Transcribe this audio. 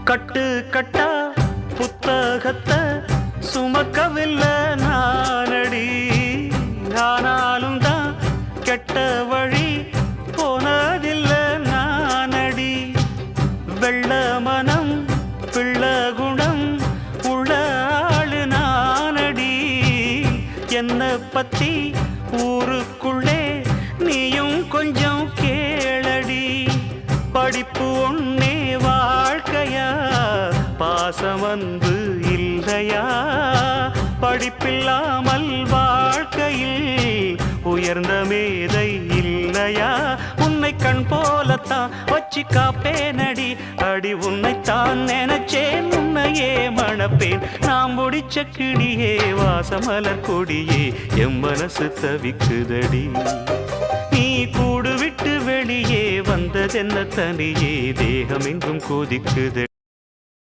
கட்டு கட்டா புத்தகத்தை சுமக்கவில்லை நானடி. ஆனாலும் தான் கெட்ட வழி போனதில்லை நானடி. வெள்ள மனம் பிள்ள குணம் உள்ள ஆளு நானடி. என்ன பத்தி ஊருக்குள்ளே நீயும் கொஞ்சம் கேளடி. படிப்பு ஒன்னே வாழ்க்கையா, பாசம் வந்து இல்லையா? படிப்பில்லாமல் வாழ்க்கையில் உயர்ந்த மேதை இல்லையா? உன்னை கண் போலத்தான் வச்சு காப்பேனடி. அடி உன்னைத்தான் நினைச்சேன், உன்னையே மணப்பேன். நாம் முடிச்ச கிளியே வாசமலர் கொடியே, எம் மனசு தவிக்குதடி. நீ கூடு விட்டு வெளியே வந்ததென்ன தனியே, தேகம் எங்கும் கொதிக்குதடி.